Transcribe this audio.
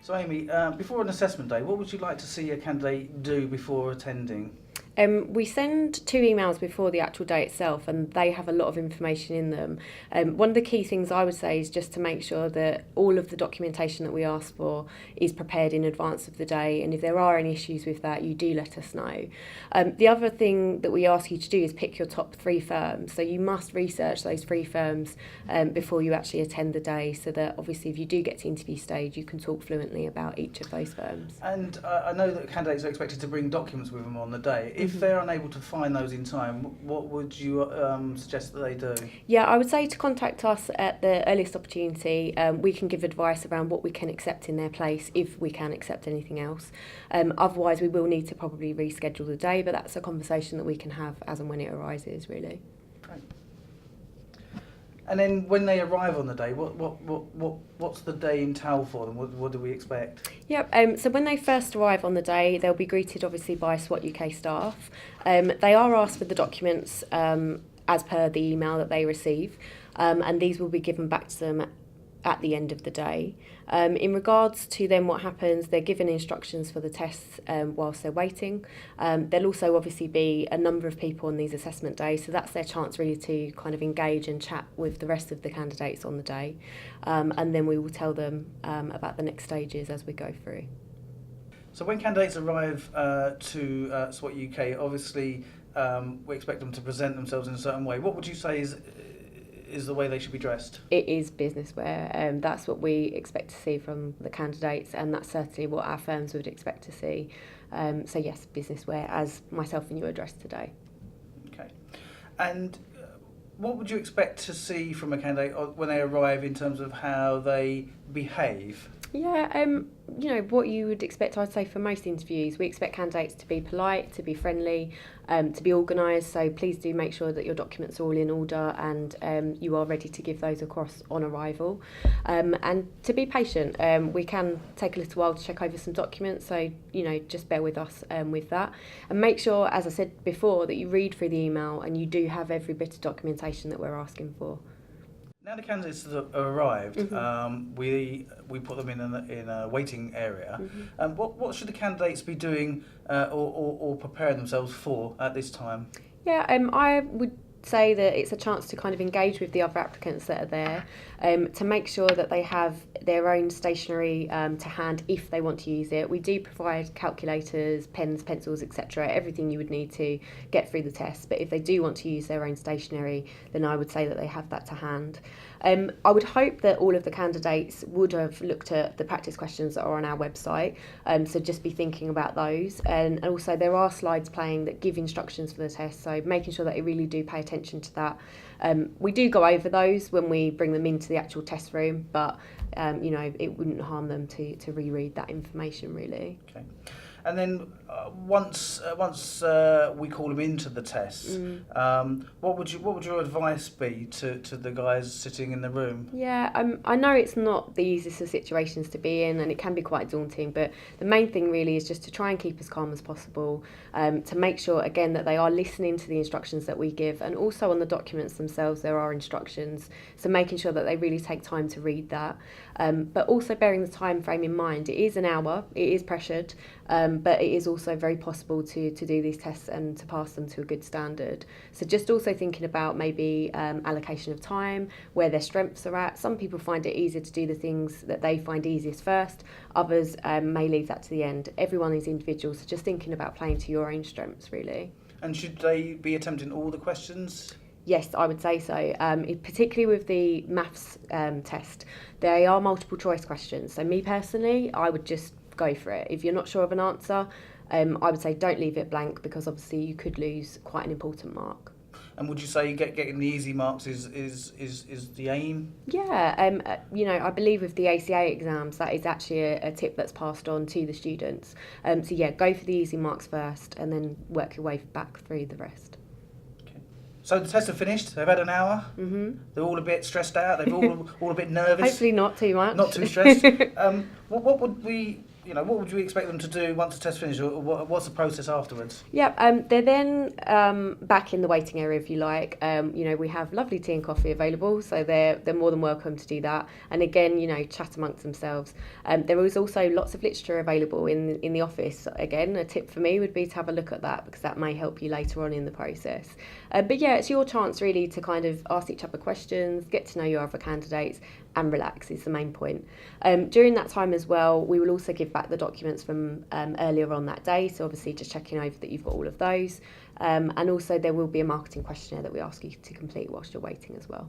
So Amy, before an assessment day, what would you like to see a candidate do before attending? We send 2 emails before the actual day itself, and they have a lot of information in them. One of the key things I would say is just to make sure that all of the documentation that we ask for is prepared in advance of the day, and if there are any issues with that, you do let us know. The other thing that we ask you to do is pick your top 3 firms. So you must research those 3 firms before you actually attend the day, so that obviously if you do get to interview stage, you can talk fluently about each of those firms. And I know that candidates are expected to bring documents with them on the day. If they're unable to find those in time, what would you suggest that they do? Yeah, I would say to contact us at the earliest opportunity. We can give advice around what we can accept in their place, if we can accept anything else. Otherwise, we will need to probably reschedule the day, but that's a conversation that we can have as and when it arises, really. Great. And then when they arrive on the day, what's the day entail for them? What do we expect? Yep. So when they first arrive on the day, they'll be greeted obviously by SWAT UK staff. They are asked for the documents as per the email that they receive, and these will be given back to them at the end of the day. In regards to then what happens, they're given instructions for the tests whilst they're waiting. There'll also obviously be a number of people on these assessment days, so that's their chance really to kind of engage and chat with the rest of the candidates on the day. And then we will tell them about the next stages as we go through. So when candidates arrive to SWAT UK, obviously we expect them to present themselves in a certain way. What would you say is the way they should be dressed? It is business wear. That's what we expect to see from the candidates, and that's certainly what our firms would expect to see. So yes, business wear, as myself and you are dressed today. Okay. And what would you expect to see from a candidate when they arrive in terms of how they behave? Yeah, what you would expect, I'd say, for most interviews. We expect candidates to be polite, to be friendly, to be organised. So please do make sure that your documents are all in order and you are ready to give those across on arrival. And to be patient. We can take a little while to check over some documents, so just bear with us with that. And make sure, as I said before, that you read through the email and you do have every bit of documentation that we're asking for. Now the candidates have arrived, we put them in a waiting area. What should the candidates be doing or preparing themselves for at this time? Yeah, I would say that it's a chance to kind of engage with the other applicants that are there, to make sure that they have their own stationery to hand if they want to use it. We do provide calculators, pens, pencils, etc., everything you would need to get through the test, but if they do want to use their own stationery, then I would say that they have that to hand. I would hope that all of the candidates would have looked at the practice questions that are on our website, so just be thinking about those. And also there are slides playing that give instructions for the test, so making sure that they really do pay attention to that. We do go over those when we bring them into the actual test room, but it wouldn't harm them to reread that information, really. Okay. And then once we call them into the test, what would your advice be to the guys sitting in the room? Yeah, I know it's not the easiest of situations to be in, and it can be quite daunting, but the main thing really is just to try and keep as calm as possible, to make sure, again, that they are listening to the instructions that we give, and also on the documents themselves there are instructions, so making sure that they really take time to read that, but also bearing the time frame in mind. It is an hour, it is pressured, but it is also very possible to do these tests and to pass them to a good standard. So just also thinking about maybe allocation of time, where their strengths are at. Some people find it easier to do the things that they find easiest first, others may leave that to the end. Everyone is individual, so just thinking about playing to your own strengths, really. And should they be attempting all the questions? Yes, I would say so. Particularly with the maths test, they are multiple choice questions. So me personally, I would just go for it. If you're not sure of an answer, I would say don't leave it blank, because obviously you could lose quite an important mark. And would you say getting the easy marks is the aim? Yeah, I believe with the ACA exams, that is actually a tip that's passed on to the students. So yeah, go for the easy marks first and then work your way back through the rest. So the tests are finished, they've had an hour, they're all a bit stressed out, they're all a bit nervous. Hopefully not too much. Not too stressed. What would we what would you expect them to do once the test finishes, or what's the process afterwards? Yeah, they're then back in the waiting area, if you like. We have lovely tea and coffee available, so they're more than welcome to do that. And again, chat amongst themselves. There is also lots of literature available in the office. Again, a tip for me would be to have a look at that, because that may help you later on in the process. But yeah, it's your chance really to kind of ask each other questions, get to know your other candidates, and relax is the main point. During that time as well, we will also give back the documents from earlier on that day, so obviously just checking over that you've got all of those. And also there will be a marketing questionnaire that we ask you to complete whilst you're waiting as well.